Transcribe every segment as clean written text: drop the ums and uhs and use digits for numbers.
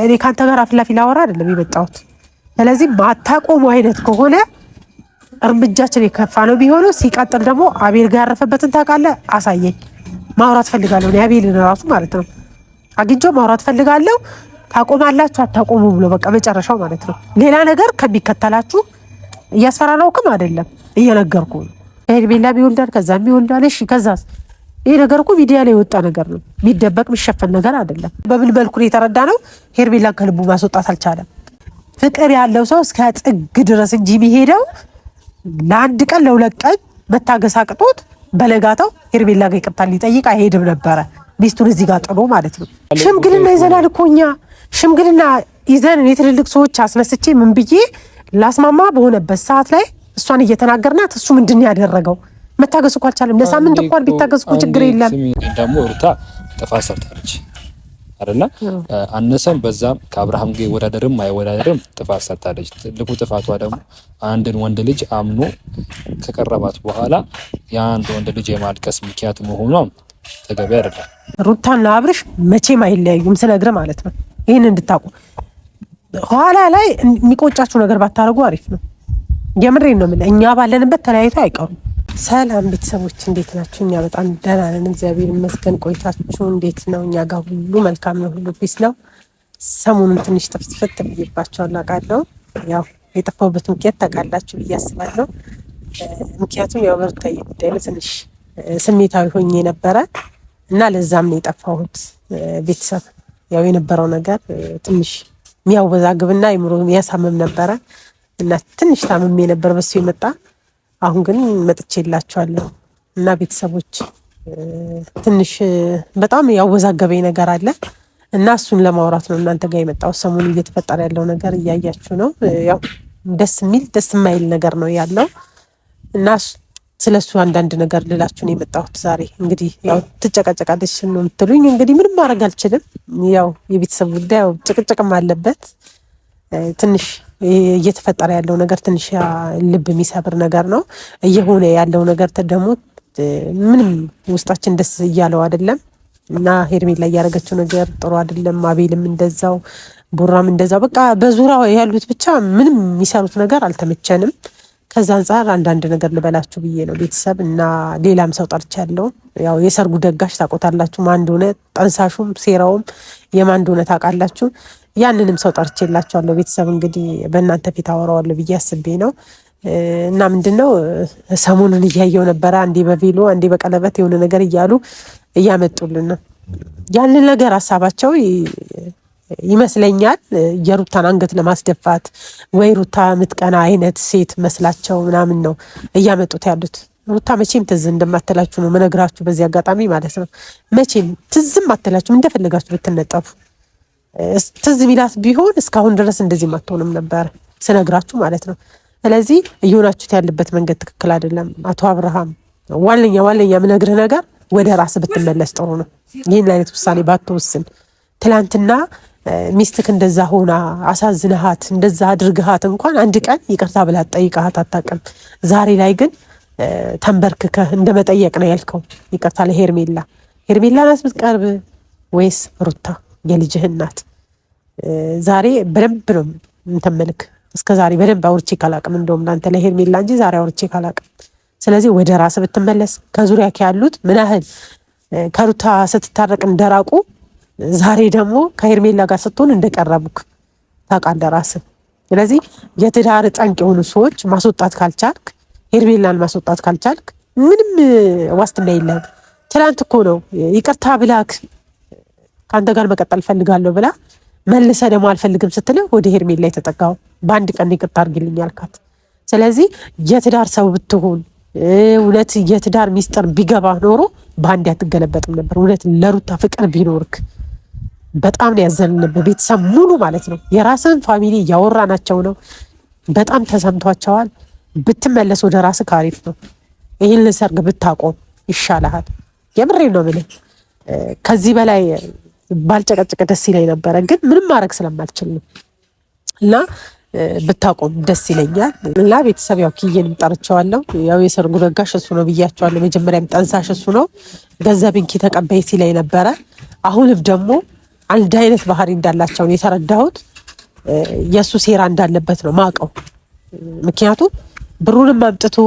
እኔ ካንተ ጋር አፍላፊ ላወራ አይደለም የመጣሁት። ስለዚህ ማታቆሙ አይነት ከሆነ እርምጃችን የከፋ ነው ቢሆነው። ሲቀጥል ደግሞ አቤል ጋር ያረፈበትን ታውቃለህ፣ አሳየኝ። ማውራት ፈልጋለሁ እኔ አቤልን ራሱ ማለት ነው አግኝቼው ማውራት ፈልጋለሁ። ታቆማላችሁ አታቆሙ ብሎ በቃ መጨረሻው ማለት ነው። ሌላ ነገር ከሚከተላችሁ እያስፈራራውክም አይደለም እየነገርኩ ነው። ሄርሜላ ቢወልዳል ከዛም ቢወልዳል። እሺ ከዛስ? ይሄ ነገር እኮ ሚዲያ ላይ የወጣ ነገር ነው። የሚደበቅ የሚሸፈን ነገር አይደለም። በምን መልኩ ነው የተረዳ ነው? ሄርሜላን ከልቡ ማስወጣት አልቻለም። ፍቅር ያለው ሰው እስከ ጥግ ድረስ እንጂ የሚሄደው ለአንድ ቀን ለሁለት ቀን መታገስ አቅቶት በለጋታው ሄርሜላ ጋር ይቅርታ ሊጠይቅ አይሄድም ነበረ። ሚስቱን እዚህ ጋር ጥሎ ማለት ነው። ሽምግልና ይዘናል እኮ እኛ። ሽምግልና ይዘን የትልልቅ ሰዎች አስነስቼ ምን ብዬ ላስማማ በሆነበት ሰዓት ላይ እሷን እየተናገርናት እሱ ምንድን ያደረገው? መታገስ እኮ አልቻለም። ለሳምንት እንኳን ቢታገስ እኮ ችግር የለም። ደግሞ ሩታ ጥፋት ሰርታለች አይደለ? አነሰም በዛም ከአብርሃም ጋር ወዳደርም አይወዳደርም ጥፋት ሰርታለች። ትልቁ ጥፋቷ ደግሞ አንድን ወንድ ልጅ አምኖ ከቀረባት በኋላ የአንድ ወንድ ልጅ የማልቀስ ምክንያት መሆኗም ተገቢ አይደለም። ሩታና አብርሽ መቼም አይለያዩም ስለግረ ማለት ነው። ይህን እንድታቁ ኋላ ላይ የሚቆጫችሁ ነገር ባታደርጉ አሪፍ ነው። የምሬን ነው የምልህ። እኛ ባለንበት ተለያይቶ አይቀሩም። ሰላም ቤተሰቦች እንዴት ናችሁ? እኛ በጣም ደህና ነን፣ እግዚአብሔር ይመስገን። ቆይታችሁ እንዴት ነው? እኛ ጋር ሁሉ መልካም ነው፣ ሁሉ ፒስ ነው። ሰሞኑን ትንሽ ጥፍጥፍት ብዬባቸዋለሁ አውቃለሁ። ያው የጠፋሁበት ምክንያት ታውቃላችሁ ብዬ አስባለሁ። ምክንያቱም ያው በሩታዬ ጉዳይ ላይ ትንሽ ስሜታዊ ሆኜ ነበረ እና ለዛም ነው የጠፋሁት። ቤተሰብ ያው የነበረው ነገር ትንሽ የሚያወዛግብና አይምሮ የሚያሳምም ነበረ እና ትንሽ ታምሜ ነበር በሱ የመጣ። አሁን ግን መጥቼላችኋለሁ እና ቤተሰቦች ትንሽ በጣም ያወዛገበኝ ነገር አለ እና እሱን ለማውራት ነው እናንተ ጋር የመጣው። ሰሞኑን እየተፈጠረ ያለው ነገር እያያችሁ ነው። ያው ደስ የሚል ደስ የማይል ነገር ነው ያለው እና ስለሱ አንዳንድ ነገር ልላችሁ ነው የመጣሁት ዛሬ። እንግዲህ ያው ትጨቃጨቃለች ነው የምትሉኝ። እንግዲህ ምንም ማድረግ አልችልም። ያው የቤተሰብ ጉዳይ ያው ጭቅጭቅም አለበት። ትንሽ እየተፈጠረ ያለው ነገር ትንሽ ልብ የሚሰብር ነገር ነው እየሆነ ያለው ነገር ደግሞ ምንም ውስጣችን ደስ እያለው አይደለም እና ሄርሜላ እያደረገችው ነገር ጥሩ አይደለም። አቤልም እንደዛው፣ ቡራም እንደዛው። በቃ በዙሪያው ያሉት ብቻ ምንም የሚሰሩት ነገር አልተመቸንም። ከዛ አንጻር አንዳንድ ነገር ልበላችሁ ብዬ ነው ቤተሰብ እና ሌላም ሰው ጠርቻለሁ። ያው የሰርጉ ደጋሽ ታውቁታላችሁ ማን እንደሆነ፣ ጠንሳሹም ሴራውም የማን እንደሆነ ታውቃላችሁ። ያንንም ሰው ጠርቼላችኋለሁ ቤተሰብ። እንግዲህ በእናንተ ፊት አወራዋለሁ ብዬ አስቤ ነው እና ምንድነው ሰሞኑን እያየው ነበረ። አንዴ በቬሎ አንዴ በቀለበት የሆነ ነገር እያሉ እያመጡልን ነው። ያንን ነገር ሀሳባቸው ይመስለኛል የሩታን አንገት ለማስደፋት ወይ ሩታ ምትቀና አይነት ሴት መስላቸው ምናምን ነው እያመጡት ያሉት። ሩታ መቼም ትዝ እንደማትላችሁ ነው መነግራችሁ በዚህ አጋጣሚ ማለት ነው። መቼም ትዝም አትላችሁም። እንደፈለጋችሁ ብትነጠፉ ትዝ ሚላት ቢሆን እስካሁን ድረስ እንደዚህ ማትሆንም ነበር ስነግራችሁ ማለት ነው። ስለዚህ እየሆናችሁት ያለበት መንገድ ትክክል አይደለም። አቶ አብርሃም ዋለኛ ምነግርህ ነገር ወደ ራስ ብትመለስ ጥሩ ነው። ይህን አይነት ውሳኔ ባትወስን። ትላንትና ሚስትክ እንደዛ ሆና አሳዝነሃት እንደዛ አድርግሃት እንኳን አንድ ቀን ይቅርታ ብላ ጠይቃሃት አታውቅም። ዛሬ ላይ ግን ተንበርክከህ እንደመጠየቅ ነው ያልከው ይቅርታ ለሄርሜላ። ሄርሜላ ናት ብትቀርብ ወይስ ሩታ የልጅህ እናት? ዛሬ በደንብ ነው እንተመልክ። እስከ ዛሬ በደንብ አውርቼ ካላቅም እንደውም ላንተ ለሄርሜላ እንጂ ዛሬ አውርቼ ካላቅም። ስለዚህ ወደ ራስ ብትመለስ ከዙሪያ ያሉት ምን ያህል ከሩታ ስትታረቅ እንደራቁ ዛሬ ደግሞ ከሄርሜላ ጋር ስትሆን እንደቀረቡክ ታውቃለህ ራስህ። ስለዚህ የትዳር ጠንቅ የሆኑ ሰዎች ማስወጣት ካልቻልክ፣ ሄርሜላን ማስወጣት ካልቻልክ ምንም ዋስትና የለህም። ትላንት እኮ ነው ይቅርታ ብላክ ከአንተ ጋር መቀጠል ፈልጋለሁ ብላ መልሰ ደግሞ አልፈልግም ስትልህ ወደ ሄርሜላ የተጠጋው በአንድ ቀን ይቅርታ አድርግልኝ አልካት። ስለዚህ የትዳር ሰው ብትሆን እውነት የትዳር ሚስጥር ቢገባ ኖሮ በአንድ አትገለበጥም ነበር። እውነት ለሩታ ፍቅር ቢኖርክ በጣም ነው ያዘንልህ ቤተሰብ ሙሉ ማለት ነው። የራስን ፋሚሊ እያወራናቸው ነው። በጣም ተሰምቷቸዋል። ብትመለስ ወደ ራስህ ካሪፍ ነው። ይህን ሰርግ ብታቆም ይሻልሃል። የምሬን ነው የምልህ። ከዚህ በላይ ባልጨቀጭቅ ደስ ይለኝ ነበረ፣ ግን ምንም ማድረግ ስለማልችል ነው እና ብታቆም ደስ ይለኛል። እና ቤተሰብ ያው ኪዬንም ጠርቸዋለሁ። ያው የሰርጉ ደጋሽ እሱ ነው ብያቸዋለሁ። መጀመሪያም ጠንሳሽ እሱ ነው። ገንዘብን ኪ ተቀበይ ሲለኝ ነበረ። አሁንም ደግሞ አንድ አይነት ባህሪ እንዳላቸው ነው የተረዳሁት። የእሱ ሴራ እንዳለበት ነው ማቀው። ምክንያቱም ብሩንም አምጥቶ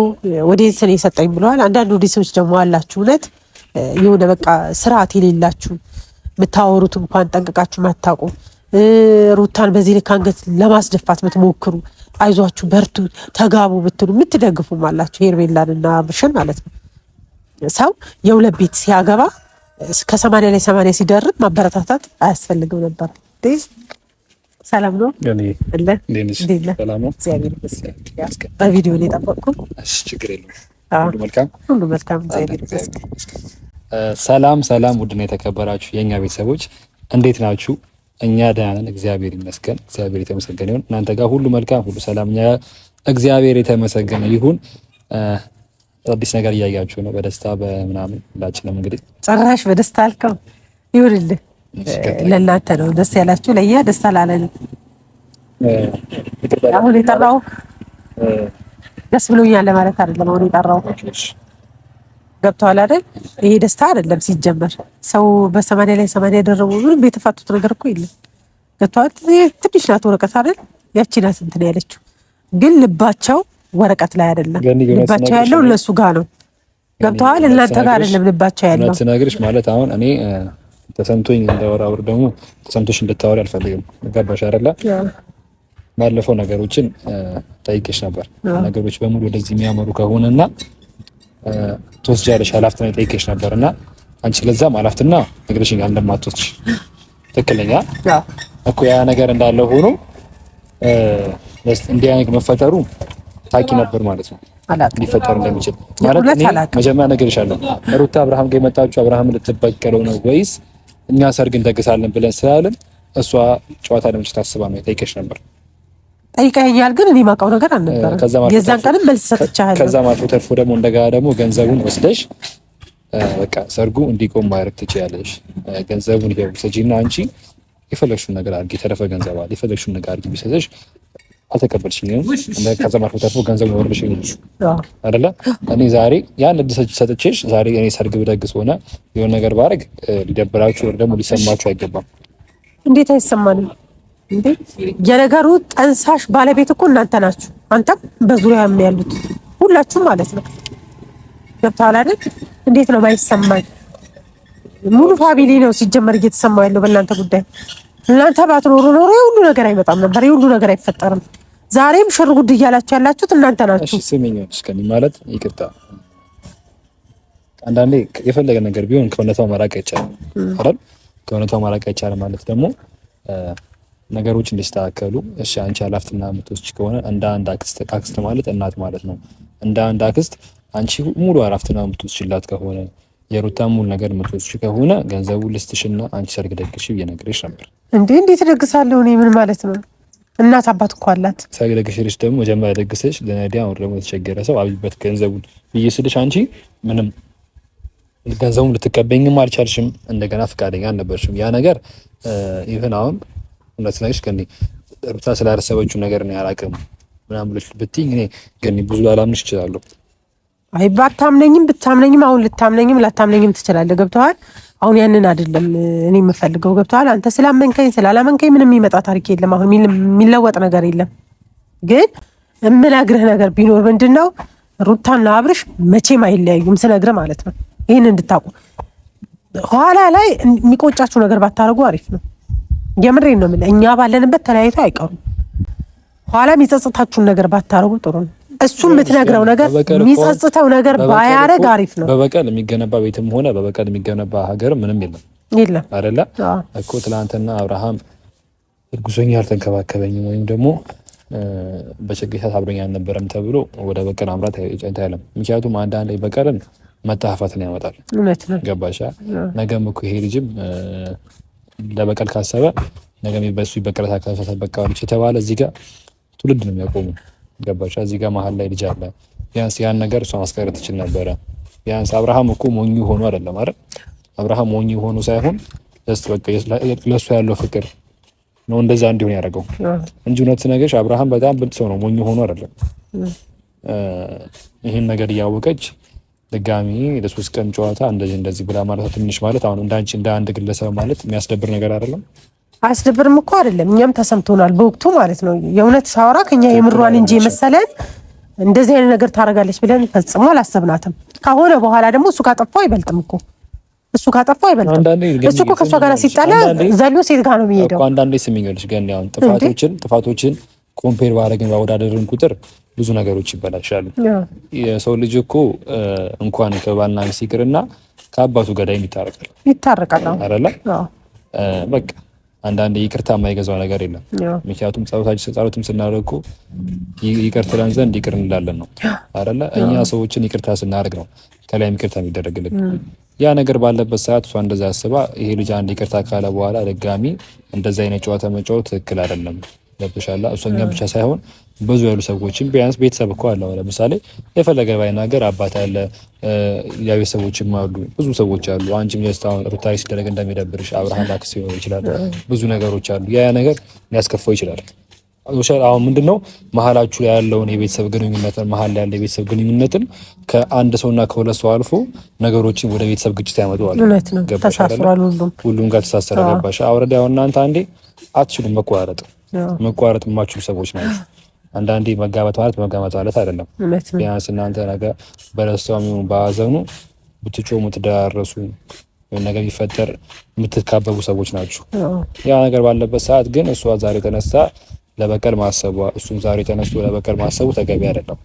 ወዴት ነው የሰጠኝ ብለዋል። አንዳንድ ወዲሶች ደግሞ አላችሁ እውነት የሆነ በቃ ስርዓት የሌላችሁ የምታወሩት እንኳን ጠንቅቃችሁ ማታውቁ ሩታን በዚህ ልክ አንገት ለማስደፋት የምትሞክሩ አይዟችሁ በርቱ ተጋቡ ብትሉ የምትደግፉም አላችሁ። ሄርሜላንና ብርሽን ማለት ነው። ሰው የሁለት ቤት ሲያገባ ከ80 ላይ 80 ሲደርብ ማበረታታት አያስፈልግም ነበር። ሰላም ነው አለ በቪዲዮ ላይ ጠበቅኩ። ችግር የለውም። ሁሉ መልካም። ሰላም ሰላም፣ ውድና የተከበራችሁ የእኛ ቤተሰቦች እንዴት ናችሁ? እኛ ደህና ነን፣ እግዚአብሔር ይመስገን። እግዚአብሔር የተመሰገነ ይሁን። እናንተ ጋር ሁሉ መልካም፣ ሁሉ ሰላም። እኛ እግዚአብሔር የተመሰገነ ይሁን። አዲስ ነገር እያያችሁ ነው፣ በደስታ በምናምን ሁላችንም እንግዲህ ጭራሽ በደስታ አልከው ይሁንልህ። ለእናንተ ነው ደስ ያላችሁ፣ ለእኛ ደስ አላለንም። አሁን የጠራው ደስ ብሎኛል ለማለት አይደለም። አሁን የጠራው ገብተዋል አይደል? ይሄ ደስታ አይደለም ሲጀመር። ሰው በ80 ላይ 80 ያደረጉ ምንም የተፋቱት ነገር እኮ የለም። ገብተዋል። ትንሽ ናት ወረቀት አይደል? ያቺ ናት እንትን ያለችው፣ ግን ልባቸው ወረቀት ላይ አይደለም። ልባቸው ያለው እነሱ ጋር ነው። ገብተዋል። እናንተ ጋር አይደለም ልባቸው ያለው። ትነግርሽ ማለት አሁን እኔ ተሰምቶኝ እንዳወራው ደግሞ ተሰምቶሽ እንድታወሪ አልፈልግም። ገባሽ አይደለ? ባለፈው ነገሮችን ጠይቄሽ ነበር። ነገሮች በሙሉ ወደዚህ የሚያመሩ ከሆነና ትወስጃለሽ ኃላፊነት ጠይቄሽ ነበርና አንቺ ለዛም ኃላፊነት ነግረሽኝ እንደማትወስጂ ትክክለኛ እኮ ያ ነገር እንዳለ ሆኖ እንዲህ አይነት መፈጠሩ ታቂ ነበር ማለት ነው። ሊፈጠር እንደሚችል ማለት እኔ መጀመሪያ ነግሬሻለሁ። ሩታ አብርሃም ጋር የመጣችው አብርሃም ልትበቀለው ነው ወይስ እኛ ሰርግ እንደግሳለን ብለን ስላለን እሷ ጨዋታ ለምን ታስባ ነው ጠይቄሽ ነበር። ጠይቀኸኛል፣ ግን እኔ ማውቀው ነገር አልነበረም። የዛን ቀንም መልስ ሰጥቻለሁ። ከዛ ማጥፎ ተርፎ ደግሞ እንደገና ደግሞ ገንዘቡን ወስደሽ በቃ ሰርጉ እንዲቆም ማድረግ ትችያለሽ። ገንዘቡን ይወስጂና አንቺ የፈለግሽውን ነገር አድርጊ፣ የተረፈ ገንዘብ አለ የፈለግሽውን ነገር አድርጊ ቢሰጥሽ አልተቀበልሽኝም። ከዛ ማጥፎ ተርፎ ገንዘቡን ወርልሽኝ አይደለ? እኔ ዛሬ ያን እድል ሰጥቼሽ ዛሬ እኔ ሰርግ ብደግስ ሆነ የሆነ ነገር ባረግ ሊደብራችሁ ወይ ደግሞ ሊሰማችሁ አይገባም። እንዴት አይሰማንም? እንዴ የነገሩ ጠንሳሽ ባለቤት እኮ እናንተ ናችሁ። አንተም በዙሪያ ያሉት ሁላችሁ ማለት ነው። ገብቶሃል አይደል? እንዴት ነው ማይሰማኝ? ሙሉ ፋሚሊ ነው ሲጀመር እየተሰማው ያለው በእናንተ ጉዳይ። እናንተ ባትኖሩ ኖሮ የሁሉ ነገር አይመጣም ነበር፣ የሁሉ ነገር አይፈጠርም። ዛሬም ሽር ጉድ እያላችሁ ያላችሁት እናንተ ናችሁ። እሺ ስሚኝ፣ እስከኒ ማለት ይቅርታ፣ አንዳንዴ የፈለገ ነገር ቢሆን ከእውነታው መራቅ አይቻልም አይደል? ከእውነታው መራቅ አይቻልም ማለት ደግሞ ነገሮች እንዲስተካከሉ። እሺ አንቺ ኃላፊነት የምትወስጂ ከሆነ እንደ አንድ አክስት ማለት እናት ማለት ነው። እንደ አንድ አክስት አንቺ ሙሉ ኃላፊነት የምትወስጂላት ከሆነ የሩታ ሙሉ ነገር የምትወስጂ ከሆነ ገንዘቡ ልስትሽና አንቺ ሰርግ ደግሽ እየነገርሽ ነበር። እንዴት ደግሳለሁ እኔ? ምን ማለት ነው? እናት አባት እኮ አላት። ሰርግ ደግሽልሽ ደግሞ መጀመሪያ ደግሰሽ ለነዲያ አሁን ደግሞ የተቸገረ ሰው አብይበት ገንዘቡን ብዬስልሽ አንቺ ምንም ገንዘቡን ልትቀበይኝም አልቻልሽም። እንደገና ፈቃደኛ አልነበርሽም። ያ ነገር ይሄን አሁን እውነት ነሽ ከኔ ሩታ ስላረሰበችው ነገር ነው ያላቀም ምናምን ብለሽ ብትይኝ እኔ ግን ብዙ ላላምንሽ እችላለሁ። አይ ባታምነኝም ብታምነኝም አሁን ልታምነኝም ላታምነኝም ትችላለህ። ገብቶሃል? አሁን ያንን አይደለም እኔ የምፈልገው። ገብቶሃል? አንተ ስላመንከኝ ስላላመንከኝ ምንም የሚመጣ ታሪክ የለም። አሁን የሚለወጥ ነገር የለም። ግን የምነግርህ ነገር ቢኖር ምንድነው ሩታና አብርሽ መቼም አይለያዩም ስነግርህ ማለት ነው። ይህን እንድታውቁ ኋላ ላይ የሚቆጫችሁ ነገር ባታረጉ አሪፍ ነው። የምሬን ነው የምልህ። እኛ ባለንበት ተለያይቶ አይቀሩም። ኋላ የሚጸጽታችሁን ነገር ባታረጉ ጥሩ ነው። እሱ የምትነግረው ነገር የሚጸጽተው ነገር ባያረግ አሪፍ ነው። በበቀል የሚገነባ ቤትም ሆነ በበቀል የሚገነባ ሀገር ምንም የለም አይደለ እኮ። ትናንትና አብርሃም እርጉዞኛ አልተንከባከበኝም ወይም ደግሞ በችግር ሰዓት አብሮኝ አልነበረም ተብሎ ወደ በቀል አምራት አይቻልም። ምክንያቱም አንዳንዴ በቀልን መጣፋትን ያመጣል። ገባሻ? ነገም እኮ ይሄ ልጅም ለበቀል ካሰበ ነገም በሱ ይበቀላታ ካሰበ በቃልች የተባለ እዚህ ጋር ትውልድ ነው የሚያቆሙ። ገባሻ? እዚህ ጋር መሀል ላይ ልጅ አለ። ቢያንስ ያን ነገር እሷ ማስቀረት ትችል ነበረ። ቢያንስ አብርሃም እኮ ሞኙ ሆኖ አይደለም አይደል? አብርሃም ሞኙ ሆኖ ሳይሆን ጀስት በቃ ለሱ ያለው ፍቅር ነው እንደዛ እንዲሆን ያደረገው እንጂ እውነት ነገርሽ አብርሃም በጣም ብልጥ ሰው ነው። ሞኙ ሆኖ አይደለም። ይሄን ነገር እያወቀች ድጋሚ ለሶስት ቀን ጨዋታ እንደዚህ ብላ ማለት ትንሽ ማለት አሁን እንዳንቺ እንደ አንድ ግለሰብ ማለት የሚያስደብር ነገር አይደለም። አያስደብርም እኮ አይደለም፣ እኛም ተሰምቶናል በወቅቱ ማለት ነው። የእውነት ሳወራ ከኛ የምሯን እንጂ መሰለን እንደዚህ አይነት ነገር ታደርጋለች ብለን ፈጽሞ አላሰብናትም። ከሆነ በኋላ ደግሞ እሱ ካጠፋው አይበልጥም እኮ እሱ እኮ ከሷ ጋር ሲጣላ ዘሎ ሴት ጋር ነው የሚሄደው። አንዳንዴ ስሚኝልሽ ግን ያው ጥፋቶችን ኮምፔር ባደረግን ባወዳደርን ቁጥር ብዙ ነገሮች ይበላሻሉ። የሰው ልጅ እኮ እንኳን ከባልና ሚስት ይቅርና ከአባቱ ጋር ይታረቃል አይደለ? በቃ አንዳንዴ ይቅርታ የማይገዛው ነገር የለም። ምክንያቱም ጸሎትም ስናደርግ እኮ ይቅር ትለን ዘንድ ይቅር እንላለን ነው አይደለ? እኛ ሰዎችን ይቅርታ ስናደርግ ነው ከላይም ይቅርታ የሚደረግልን። ያ ነገር ባለበት ሰዓት እሷ እንደዛ አስባ ይሄ ልጅ አንድ ይቅርታ ካለ በኋላ ድጋሚ እንደዛ አይነት ጨዋታ መጫወት ትክክል አይደለም። ለብሻላ እሷኛ ብቻ ሳይሆን ብዙ ያሉ ሰዎችን ቢያንስ ቤተሰብ እኮ አለ። ለምሳሌ የፈለገ ባይናገር አባት አለ፣ ያ ቤተሰቦችም አሉ፣ ብዙ ሰዎች አሉ። አንቺም ጀስታውን ሩታሪ ሲደረግ እንደሚደብርሽ አብርሃም ላክስ ሊሆን ይችላል። ብዙ ነገሮች አሉ። ያ ነገር ሊያስከፋው ይችላል። አሁን ምንድነው መሀላችሁ ላይ ያለውን የቤተሰብ ግንኙነትን መሀል ላይ ያለ የቤተሰብ ግንኙነትን ከአንድ ሰውና ከሁለት ሰው አልፎ ነገሮችን ወደ ቤተሰብ ግጭት ያመጣዋል። እውነት ነው። ተሳስሯል። ሁሉም ጋር ተሳሰረ። ገባሽ? አውረዳ ያው እናንተ አንዴ አትችሉም መቋረጥ የማትችሉ ሰዎች ናቸው። አንዳንዴ መጋባት ማለት አይደለም። ቢያንስ እናንተ ነገ በደስታውም ይሁን በሀዘኑ ብትጮሙ ትዳረሱ ነገር ቢፈጠር የምትካበቡ ሰዎች ናቸው። ያ ነገር ባለበት ሰዓት ግን እሷ ዛሬ ተነስታ ለበቀል ማሰቧ እሱም ዛሬ ተነስቶ ለበቀል ማሰቡ ተገቢ አይደለም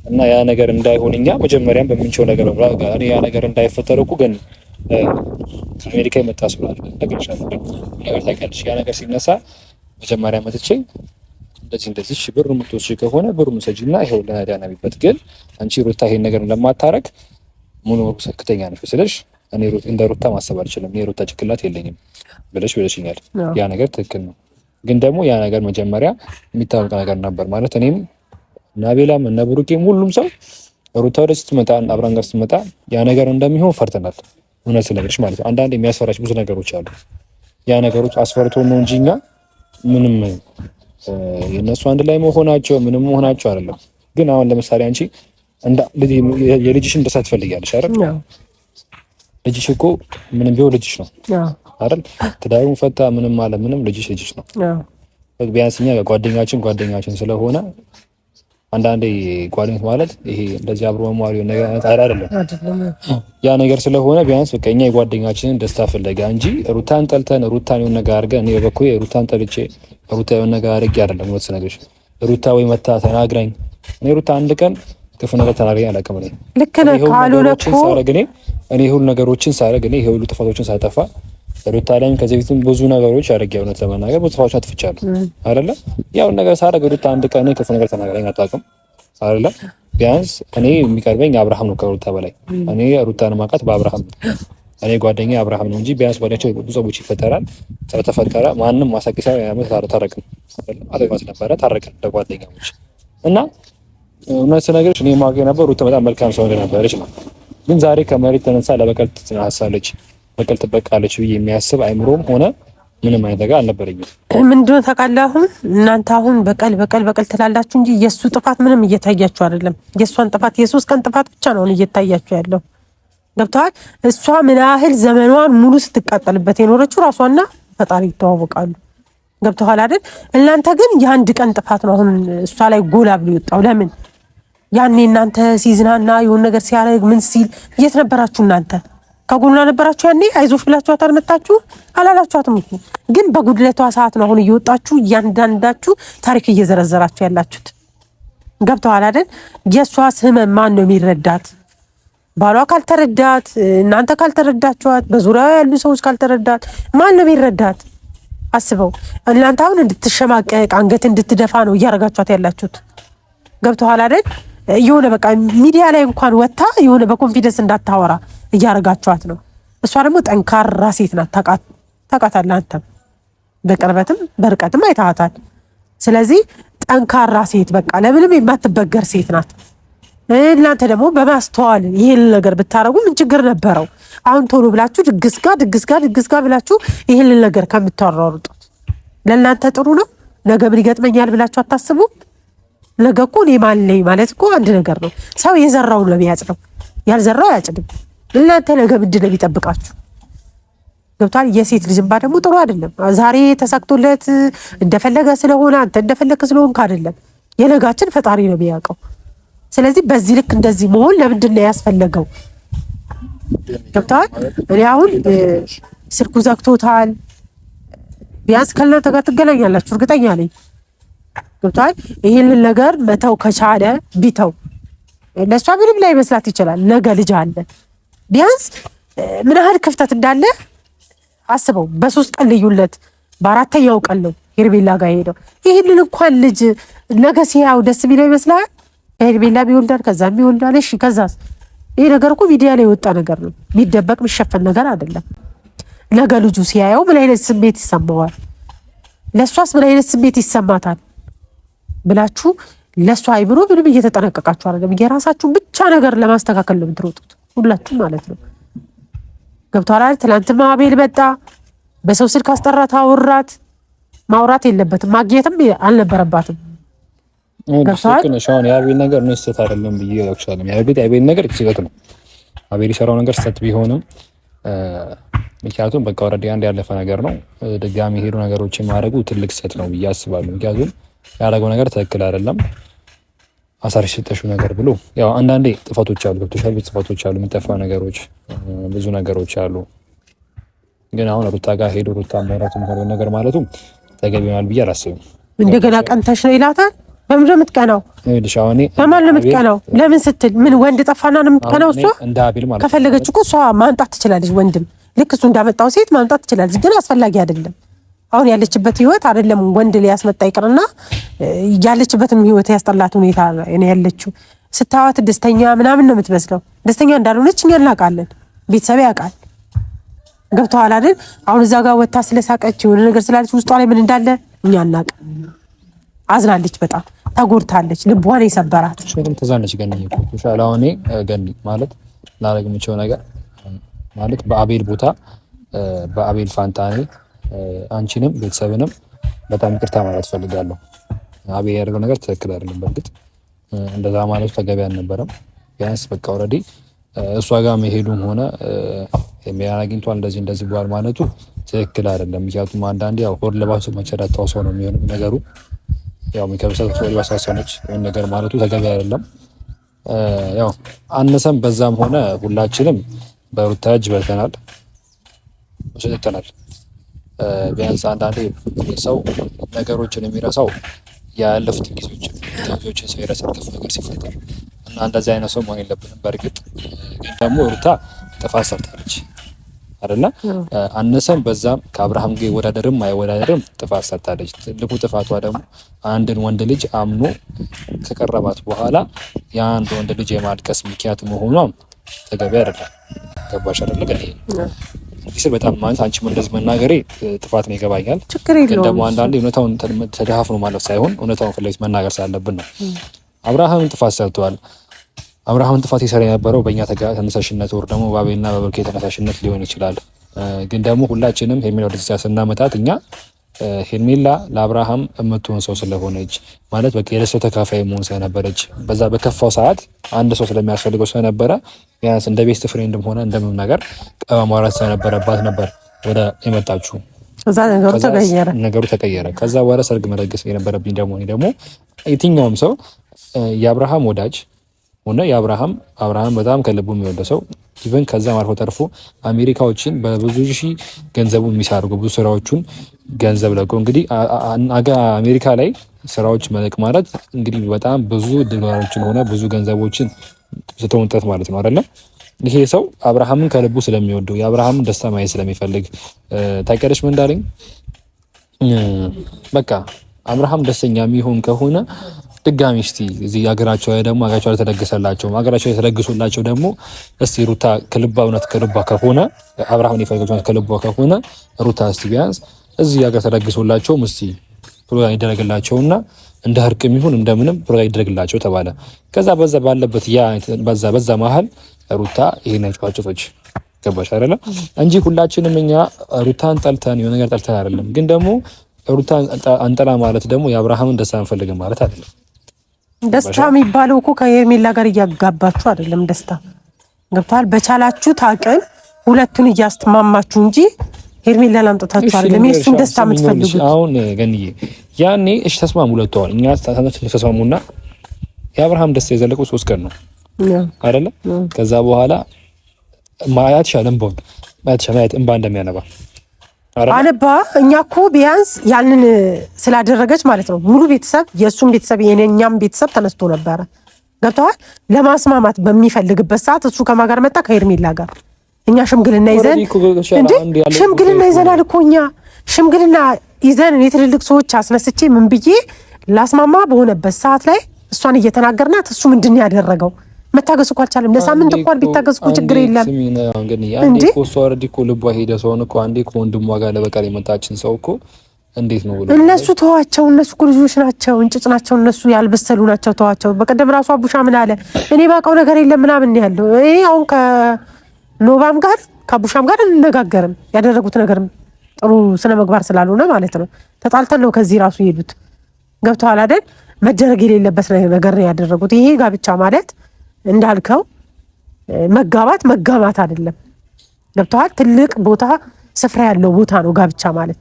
እና ያ ነገር እንዳይሆን እኛ መጀመሪያም በምንችለው ነገር ነው። እኔ ያ ነገር እንዳይፈጠር እኮ ግን ከአሜሪካ የመጣ ሰው አለ ነገር ታውቂያለሽ። ያ ነገር ሲነሳ መጀመሪያ መጥቼ እንደዚህ ብር የምትወስጂ ከሆነ ብሩን ሰጂና ይሄው ለዳና ቢበት ግን አንቺ ሩታ ይሄን ነገር ለማታረግ ሙሉ ሰክተኛ ነሽ ስለሽ እኔ እንደ ሩታ ማሰብ አልችልም፣ እኔ ሩታ ጭንቅላት የለኝም ብለሽኛል። ያ ነገር ትክክል ነው። ግን ደግሞ ያ ነገር መጀመሪያ የሚታወቅ ነገር ነበር ማለት እኔም ናቤላም እና ብሩኬም ሁሉም ሰው ሩታ ወደ ስትመጣ አብራን ጋር ስትመጣ ያ ነገር እንደሚሆን ፈርተናል። እውነት ነገርሽ ማለት ነው። አንዳንድ የሚያስፈራሽ ብዙ ነገሮች አሉ። ያ ነገሮች አስፈርቶ ነው እንጂኛ ምንም የነሱ አንድ ላይ መሆናቸው ምንም መሆናቸው አይደለም። ግን አሁን ለምሳሌ አንቺ የልጅሽን ደስታ ትፈልጊያለሽ አይደል? ልጅሽ እኮ ምንም ቢሆን ልጅሽ ነው አይደል? ትዳሩን ፈታ ምንም ማለት ምንም ልጅሽ ነው። ቢያንስ እኛ ጓደኛችን ስለሆነ አንዳንዴ ጓደኝነት ማለት ይሄ እንደዚህ አብሮ መማር ነገር አይደለም። ያ ነገር ስለሆነ ቢያንስ በቃ እኛ የጓደኛችንን ደስታ ፍለጋ እንጂ ሩታን ጠልተን ሩታን የሆነ ነገር አድርገን እኔ በበኩሌ ሩታን ጠልቼ ሩታ የሆነ ነገር አድርጌ አይደለም። ወጥ ነገርሽ ሩታ ወይ መታ ተናግራኝ እኔ ሩታ አንድ ቀን ክፉ ነገር ተናግራኝ አላውቅም። እኔ ልክ ነህ ካልሆነ እኮ እኔ ሁሉ ነገሮችን ሳደርግ እኔ ሁሉ ጥፋቶችን ሳጠፋ ሩታ ላይም ከዚህ በፊትም ብዙ ነገሮች አድርጌ እውነት ለመናገር ብዙ ጥፋቶችን አጥፍቻለሁ አይደለ? ያው ነገር ሳደርግ ሩታ አንድ ቀን ክፉ ነገር ተናግራኝ አታውቅም አይደለ? ቢያንስ እኔ የሚቀርበኝ አብርሃም ነው ከሩታ በላይ። እኔ ሩታን ማውቃት በአብርሃም ነው። እኔ ጓደኛ አብርሃም ነው እንጂ ቢያንስ ጓደኛቸው ብዙ ሰዎች ይፈጠራል። ስለተፈጠረ ማንም ማሳቂሳ ያመት ታረቅን አለማት ነበረ ታረቅን ለጓደኛሞች እና እውነት ነገርሽ እኔ ማገኝ ነበር ሩታ በጣም መልካም ሰው ነበረች ነው። ግን ዛሬ ከመሬት ተነሳ ለበቀል ትናሳለች በቀል ትበቃለች ብዬ የሚያስብ አይምሮም ሆነ ምንም አይነት ነገር አልነበረኝም። ምንድነው ታውቃለህ? አሁን እናንተ አሁን በቀል ትላላችሁ እንጂ የሱ ጥፋት ምንም እየታያችሁ አይደለም። የሷን ጥፋት የሶስት ቀን ጥፋት ብቻ ነው እየታያችሁ ያለው። ገብተዋል? እሷ ምን ያህል ዘመኗን ሙሉ ስትቃጠልበት የኖረችው ራሷና ፈጣሪ ይተዋወቃሉ። ገብተዋል አይደል? እናንተ ግን የአንድ ቀን ጥፋት ነው አሁን እሷ ላይ ጎላ ብሎ ይወጣው። ለምን ያኔ እናንተ ሲዝናና የሆነ ነገር ሲያደርግ ምን ሲል የት ነበራችሁ እናንተ? ከጎኗ ነበራችሁ ያኔ? አይዞሽ ብላችኋት አልመጣችሁ አላላችኋትም እኮ። ግን በጉድለቷ ሰዓት ነው አሁን እየወጣችሁ እያንዳንዳችሁ ታሪክ እየዘረዘራችሁ ያላችሁት። ገብተዋል አይደል? የእሷስ ህመም ማን ነው የሚረዳት? ባሏ ካልተረዳት፣ እናንተ ካልተረዳችኋት፣ በዙሪያው ያሉ ሰዎች ካልተረዳት ማን ነው የሚረዳት? አስበው። እናንተ አሁን እንድትሸማቀቅ አንገት እንድትደፋ ነው እያረጋችኋት ያላችሁት። ገብተዋል አይደል? የሆነ በቃ ሚዲያ ላይ እንኳን ወጣ የሆነ በኮንፊደንስ እንዳታወራ እያረጋችኋት ነው። እሷ ደግሞ ጠንካራ ሴት ናት። ታውቃታለህ አንተም በቅርበትም በርቀትም አይታታል። ስለዚህ ጠንካራ ሴት በቃ ለምንም የማትበገር ሴት ናት። እናንተ ደግሞ በማስተዋል ይሄን ነገር ብታረጉ ምን ችግር ነበረው? አሁን ቶሎ ብላችሁ ድግስ ጋር ብላችሁ ይሄን ነገር ከምታሯሩጡት ለእናንተ ጥሩ ነው። ነገ ምን ይገጥመኛል ብላችሁ አታስቡ። ነገ እኮ እኔ ማን ነኝ ማለት እኮ አንድ ነገር ነው። ሰው የዘራውን ነው የሚያጭደው። ያልዘራው አያጭድም። እናንተ ነገ ምንድን ነው የሚጠብቃችሁ? ገብቷል። የሴት ልጅ እንባ ደግሞ ጥሩ አይደለም። ዛሬ ተሳክቶለት እንደፈለገ ስለሆነ አንተ እንደፈለገ ስለሆንክ አይደለም። የነጋችን ፈጣሪ ነው የሚያውቀው። ስለዚህ በዚህ ልክ እንደዚህ መሆን ለምንድን ነው ያስፈለገው? ገብቷል። እኔ አሁን ስልኩ ዘግቶታል። ቢያንስ ከእናንተ ጋር ትገናኛላችሁ እርግጠኛ ነኝ። ገብቷል። ይህንን ነገር መተው ከቻለ ቢተው፣ ለእሷ ምንም ላይ መስላት ይችላል። ነገ ልጅ አለ። ቢያንስ ምን ያህል ክፍተት እንዳለ አስበው። በ3 ቀን ልዩነት በ4ኛው ቀን ነው ሄርሜላ ጋር ሄደው። ይህንን እንኳን ልጅ ነገ ሲያው ደስ ቢለው ይመስላል። ሄርሜላ ቢወልዳል፣ ከዛም ቢወልዳል። እሺ ከዛስ? ይሄ ነገር እኮ ሚዲያ ላይ የወጣ ነገር ነው። የሚደበቅ የሚሸፈን ነገር አይደለም። ነገ ልጁ ሲያየው ምን አይነት ስሜት ይሰማዋል? ለእሷስ ምን አይነት ስሜት ይሰማታል ብላችሁ ለእሷ አይብሮ ምንም እየተጠነቀቃችሁ አይደለም። የራሳችሁን ብቻ ነገር ለማስተካከል ነው የምትሮጡት ሁላችሁ ማለት ነው። ገብቷል። ትናንትማ አቤል መጣ፣ በሰው ስልክ አስጠራት፣ አወራት። ማውራት የለበትም ማግኘትም አልነበረባትም። ገብቷል። የአቤል ነገር ነው ስህተት አይደለም ብዬ ያክሻለሁ። የአቤል ነገር ስህተት ነው። አቤል የሰራው ነገር ስህተት ቢሆንም ምክንያቱም በቃ ወረድ አንድ ያለፈ ነገር ነው። ድጋሚ ሄዱ ነገሮችን ማድረጉ ትልቅ ስህተት ነው ብዬ አስባለሁ። ምክንያቱም ያደረገው ነገር ትክክል አይደለም። አሳርሽ ሰጠሽው ነገር ብሎ ያው አንዳንዴ ጥፋቶች አሉ፣ ገብቶሻል። ቤት ጥፋቶች አሉ፣ የሚጠፋ ነገሮች፣ ብዙ ነገሮች አሉ። ግን አሁን ሩታ ጋር ሄዶ ሩታ ማውራቱ ነገር ማለቱ ተገቢ ይሆናል ብዬ አላስብም። እንደገና ቀንተሽ ነው ይላታል። በምን የምትቀናው? በማን ነው የምትቀናው? ለምን ስትል ምን ወንድ ጠፋና ነው የምትቀናው? እሷ ከፈለገች እኮ እሷ ማምጣት ትችላለች። ወንድም ልክ እሱ እንዳመጣው ሴት ማምጣት ትችላለች። ግን አስፈላጊ አይደለም። አሁን ያለችበት ህይወት አይደለም ወንድ ሊያስመጣ ይቅርና ያለችበትም ህይወት ያስጠላት ሁኔታ እኔ ያለችው ስታዋት ደስተኛ ምናምን ነው የምትመስለው። ደስተኛ እንዳልሆነች እኛ እናውቃለን። ቤተሰብ ያውቃል። ገብቶሃል አይደል? አሁን እዛ ጋር ወታ ስለሳቀች የሆነ ነገር ስላለች ውስጧ ላይ ምን እንዳለ እኛ እናውቅ። አዝናለች፣ በጣም ተጎድታለች፣ ልቧን የሰበራት ሸክም ተዛነች። ገኒ ይቆጥሻል። አሁን ገኒ ማለት ላረግ የምችለው ነገር ማለት በአቤል ቦታ በአቤል ፋንታኔ አንቺንም ቤተሰብንም በጣም ይቅርታ ማለት ፈልጋለሁ። አቤል ያደረገው ነገር ትክክል አይደለም። በእርግጥ እንደዛ ማለት ተገቢ አልነበረም። ቢያንስ በቃ ኦልሬዲ እሷ ጋር መሄዱም ሆነ የሚያን አግኝቷል እንደዚህ በኋላ ማለቱ ትክክል አይደለም። ምክንያቱም አንዳንዴ ያው ሆድ ለባሱ መቸዳታው ሰው ነው የሚሆነው ነገሩ። ያው የሚከብሰው ሰው ሊባሳሰነች ወይ ነገር ማለቱ ተገቢ አይደለም። ያው አነሰም በዛም ሆነ ሁላችንም በሩታ እጅ በልተናል፣ ወሰደተናል። ቢያንስ አንዳንዴ ሰው ነገሮችን የሚረሳው ያለፉት ጊዜዎችን ሰው ይረሳል ክፉ ነገር ሲፈጠር እና እንደዚህ አይነት ሰው መሆን የለብንም። በእርግጥ ግን ደግሞ ሩታ ጥፋት ሰርታለች አይደለ? አነሰም በዛም ከአብርሃም ጋር ይወዳደርም አይወዳደርም ጥፋት ሰርታለች። ትልቁ ጥፋቷ ደግሞ አንድን ወንድ ልጅ አምኖ ከቀረባት በኋላ የአንድ ወንድ ልጅ የማልቀስ ምክንያት መሆኗ ተገቢ አይደለም። ገባሽ አይደለ? ግን በጣም ማለት አንቺ እንደዚህ መናገሬ ጥፋት ነው ይገባኛል። ግን ደግሞ አንዳንዴ እውነታውን ተደፋፍኖ ማለት ሳይሆን እውነታውን ፍለግ መናገር ስላለብን ነው። አብርሃም ጥፋት ሰርቷል። አብርሃም ጥፋት የሰራ የነበረው በእኛ ተነሳሽነት ወር ደግሞ በአቤልና በብሩኬ ተነሳሽነት ሊሆን ይችላል። ግን ደግሞ ሁላችንም ሄርሜላ ወደዚያ ስናመጣት እኛ ሄርሜላ ለአብርሃም የምትሆን ሰው ስለሆነች ማለት በቃ የደስታው ተካፋይ መሆን ስለነበረች በዛ በከፋው ሰዓት አንድ ሰው ስለሚያስፈልገው ስለነበረ ቢያንስ እንደ ቤስት ፍሬንድም ሆነ እንደምን ነገር ማውራት ስለነበረባት ነበር ወደ የመጣችሁ። ከዛ ነገሩ ተቀየረ። ከዛ በኋላ ሰርግ መለገስ የነበረብኝ ደግሞ የትኛውም ሰው የአብርሃም ወዳጅ ሆነ አብርሃም በጣም ከልቡ የሚወደ ሰው ኢቨን ከዛ አልፎ ተርፎ አሜሪካዎችን በብዙ ሺህ ገንዘቡን የሚሳርጉ ብዙ ስራዎቹን ገንዘብ ለቆ እንግዲህ አሜሪካ ላይ ስራዎች መልክ ማለት እንግዲህ በጣም ብዙ ዶላሮችን ሆነ ብዙ ገንዘቦችን ስተውንጠት ማለት ነው አይደለም። ይሄ ሰው አብርሃምን ከልቡ ስለሚወደው የአብርሃምን ደስታ ማየት ስለሚፈልግ ታውቂያለሽ ምን እንዳለኝ? በቃ አብርሃም ደስተኛ የሚሆን ከሆነ ድጋሚ እስቲ እዚህ ሀገራቸው ላይ ደግሞ ሀገራቸው ላይ ተደገሰላቸው ሀገራቸው ላይ ተደግሶላቸው ደግሞ እስቲ ሩታ ከልባ እውነት ከልባ ከሆነ አብርሃምን የፈለገችው ከልባ ከሆነ ሩታ እስቲ ቢያንስ እዚህ ሀገር ተደግሶላቸው እስቲ ፕሮግራም ይደረግላቸውና እንደ ህርቅም ይሁን እንደምንም ፕሮግራም ይደረግላቸው ተባለ። ከዛ በዛ ባለበት ያ በዛ መሀል ሩታ ይሄን አጫጭቶች ገባሽ አይደለ? እንጂ ሁላችንም እኛ ሩታን ጠልተን የሆነ ነገር ጠልተን አይደለም። ግን ደግሞ ሩታን አንጠላ ማለት ደግሞ የአብርሃምን ደስታ አንፈልግም ማለት አይደለም። ደስታ የሚባለው እኮ ከሄርሜላ ጋር እያጋባችሁ አይደለም። ደስታ ገብቷል። በቻላችሁት አቅም ሁለቱን እያስተማማችሁ እንጂ ሄርሜላን አምጥታችሁ አይደለም የእሱን ደስታ የምትፈልጉት። አሁን ገንዬ ያኔ እሺ ተስማሙ ሁለቱ። አሁን እኛ ተስማሙና የአብርሃም ደስታ የዘለቀው 3 ቀን ነው አይደለ? ከዛ በኋላ ማያት ሻለም ቦን ማያት ሻማያት እንባ እንደሚያነባ አነባ። እኛ እኮ ቢያንስ ያንን ስላደረገች ማለት ነው ሙሉ ቤተሰብ የእሱም ቤተሰብ የኛም ቤተሰብ ተነስቶ ነበረ። ገብተዋል። ለማስማማት በሚፈልግበት ሰዓት እሱ ከማን ጋር መጣ? ከሄርሜላ ጋር። እኛ ሽምግልና ይዘን ሽምግልና ይዘናል እኮ እኛ ሽምግልና ይዘን የትልልቅ ሰዎች አስነስቼ ምን ብዬ ላስማማ በሆነበት ሰዓት ላይ እሷን እየተናገርናት እሱ ምንድን ያደረገው? መታገስ እኮ አልቻለም። ለሳምንት እንኳን ቢታገስ እኮ ችግር የለም እንዴ እኮ እሷ ኦልሬዲ እኮ ልቧ ሄደ ሰው እኮ አንዴ እኮ ወንድሟ ጋር ለበቀል የመጣችን ሰው እኮ እንዴት ነው ብሎ እነሱ ተዋቸው። እነሱ እኮ ልጆች ናቸው፣ እንጭጭ ናቸው። እነሱ ያልበሰሉ ናቸው። ተዋቸው። በቀደም ራሱ አቡሻ ምን አለ? እኔ ባውቀው ነገር የለም ምናምን ያለው እኔ አሁን ከኖባም ጋር ከአቡሻም ጋር እንነጋገርም ያደረጉት ነገር ጥሩ ስነ ምግባር ስላልሆነ ማለት ነው። ተጣልተን ነው ከዚህ ራሱ ይሄዱት። ገብተዋል አይደል? መደረግ የሌለበት ነገር ነው ያደረጉት። ይሄ ጋብቻ ማለት እንዳልከው መጋባት መጋባት አይደለም። ገብተዋል። ትልቅ ቦታ ስፍራ ያለው ቦታ ነው ጋብቻ ማለት።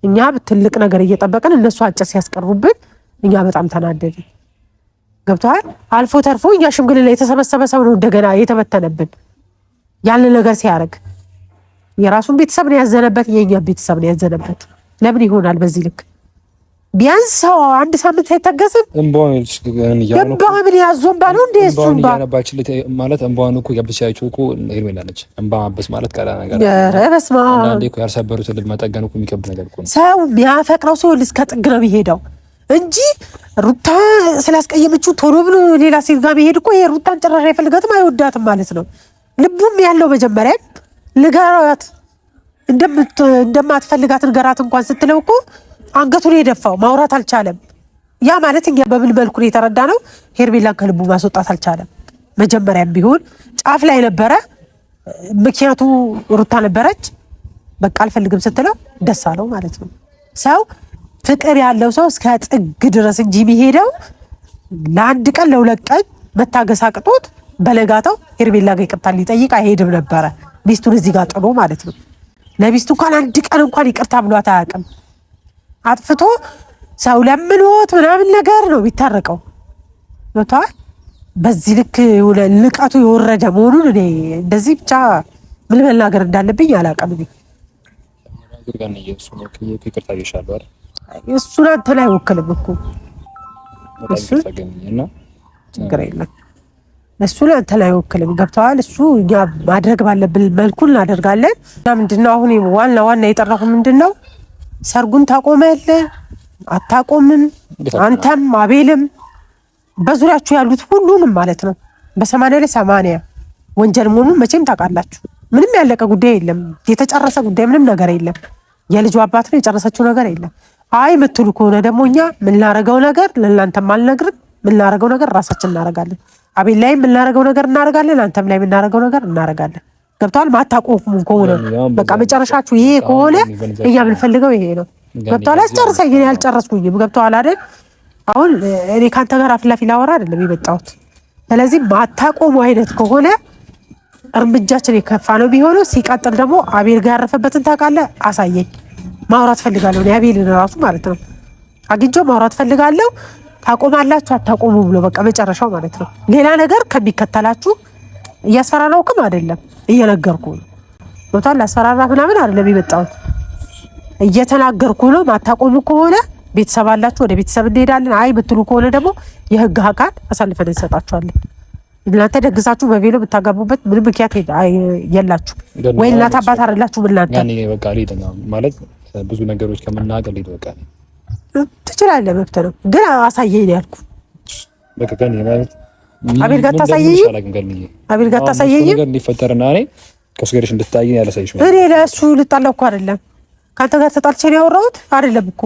እኛ ትልቅ ነገር እየጠበቅን እነሱ አጭር ሲያስቀርቡብን እኛ በጣም ተናደድን። ገብተዋል። አልፎ ተርፎ እኛ ሽምግልና የተሰበሰበ ሰው ነው እንደገና የተበተነብን። ያንን ነገር ሲያደርግ የራሱን ቤተሰብ ነው ያዘነበት፣ የኛ ቤተሰብ ነው ያዘነበት። ለምን ይሆናል በዚህ ልክ? ቢያንስ ሰው አንድ ሳምንት አይታገስም። እንባውን ያዞን ባለው እንደ እሱን ማለት እንባውን እኮ ያብቻችሁ እኮ ሄርሜላ ነች። እንባ ማበስ ማለት ቀላል ነገር ኧረ በስመ አብ አንዴ እኮ ያልሰበሩት ልብ መጠገን እኮ የሚከብድ ነገር እኮ ነው። ሰው የሚያፈቅረው ሰው እስከ ጥግ ነው የሚሄደው እንጂ ሩታ ስላስቀየመችው ቶሎ ብሎ ሌላ ሴት ጋር ቢሄድ እኮ ይሄ ሩታን ጭራሽ አይፈልጋትም አይወዳትም ማለት ነው። ልቡም ያለው መጀመሪያ ንገራት፣ እንደማትፈልጋት ንገራት እንኳን ስትለው እኮ አንገቱን የደፋው ማውራት አልቻለም። ያ ማለት እኛ በምን መልኩ ነው የተረዳ ነው? ሄርሜላን ከልቡ ማስወጣት አልቻለም። መጀመሪያም ቢሆን ጫፍ ላይ ነበረ። ምክንያቱ ሩታ ነበረች። በቃ አልፈልግም ስትለው ደስ አለው ማለት ነው። ሰው ፍቅር ያለው ሰው እስከ ጥግ ድረስ እንጂ የሚሄደው ለአንድ ቀን ለሁለት ቀን መታገስ አቅቶት በለጋታው ሄርሜላ ጋር ይቅርታ ሊጠይቅ አይሄድም ነበረ። ሚስቱን እዚህ ጋር ጥሎ ማለት ነው። ለሚስቱ እንኳን አንድ ቀን እንኳን ይቅርታ ብሏት አያውቅም። አጥፍቶ ሰው ለምኖት ምናምን ነገር ነው የሚታረቀው። ገብቶሃል? በዚህ ልክ ልቀቱ የወረደ መሆኑን እኔ እንደዚህ ብቻ ምን መናገር እንዳለብኝ አላውቅም። እሱን አንተ ላይ አይወክልም እኮ ችግር የለም። እሱን አንተ ላይ አይወክልም። ገብቶሃል? እሱ እኛ ማድረግ ባለብን መልኩ እናደርጋለን። ምንድነው አሁን ዋና የጠራሁ ምንድነው ሰርጉን ታቆመልህ አታቆምም? አንተም አቤልም በዙሪያችሁ ያሉት ሁሉንም ማለት ነው በ80 ላይ 80 ወንጀል መሆኑን መቼም ታውቃላችሁ። ምንም ያለቀ ጉዳይ የለም። የተጨረሰ ጉዳይ ምንም ነገር የለም። የልጁ አባት ነው የጨረሰችው ነገር የለም። አይ ምትሉ ከሆነ ደግሞ እኛ የምናረገው ነገር ለእናንተም አልነግርም። የምናረገው ነገር ራሳችን እናረጋለን። አቤል ላይ የምናረገው ነገር እናረጋለን። አንተም ላይ የምናረገው ነገር እናረጋለን። ገብቷል? ማታቆሙ ከሆነ በቃ መጨረሻችሁ ይሄ ከሆነ እኛ የምንፈልገው ይሄ ነው። ገብቷል? አስጨርሰኝ። እኔ አልጨረስኩኝም። ገብቷል አይደል? አሁን እኔ ካንተ ጋር አፍላፊ ላወራ አይደለም የመጣሁት። ስለዚህ ማታቆሙ አይነት ከሆነ እርምጃችን የከፋ ነው ቢሆነው። ሲቀጥል ደግሞ አቤል ጋር ያረፈበትን ታውቃለህ? አሳየኝ። ማውራት ፈልጋለሁ እኔ አቤልን ራሱ ማለት ነው አግኝቼው ማውራት ፈልጋለሁ። ታቆማላችሁ አታቆሙ ብሎ በቃ መጨረሻው ማለት ነው። ሌላ ነገር ከሚከተላችሁ እያስፈራራውክም አይደለም እየነገርኩ ነው። ገብቷል? አስፈራራ ምናምን አይደለም የመጣሁት እየተናገርኩ ነው። ማታቆሙ ከሆነ ቤተሰብ አላችሁ፣ ወደ ቤተሰብ እንሄዳለን። አይ ብትሉ ከሆነ ደግሞ የህግ አካል አሳልፈን እንሰጣችኋለን። እናንተ ደግሳችሁ በቬሎ ብታጋቡበት ምንም ምክንያት የላችሁ ወይ እናት አባት አይደላችሁ። እናንተ ያኔ በቃ ሊድ ነው ማለት ብዙ ነገሮች ከምናገር ሊድ በቃ ትችላለህ፣ መብት ነው። ግን አሳየኝ ነው ያልኩህ። በቃ ከኔ ማለት አቤል ጋር ታሳየኝ፣ አቤል ጋር ታሳየኝ ነገር እንዲፈጠርና እኔ ከሱ ጋርሽ እንድታየኝ ያለሳይሽ እኔ ለእሱ ልጣላው እኮ አይደለም ካንተ ጋር ተጣልቼ ነው ያወራሁት አይደለም እኮ።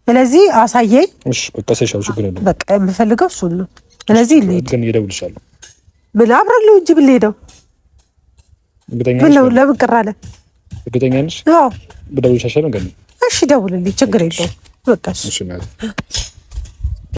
ስለዚህ አሳየኝ። እሺ በቃ ሰሻው ችግር የለም። በቃ የምፈልገው እሱ ነው። ስለዚህ ልሂድ። ግን እደውልልሻለሁ። ምን አብረን ነው እንጂ ብንሄደው ምን ነው? ለምን ቅር አለ? እርግጠኛ ነሽ? አዎ ብደውልልሻለሁ። ግን እሺ ደውልልኝ፣ ችግር የለውም። በቃ እሺ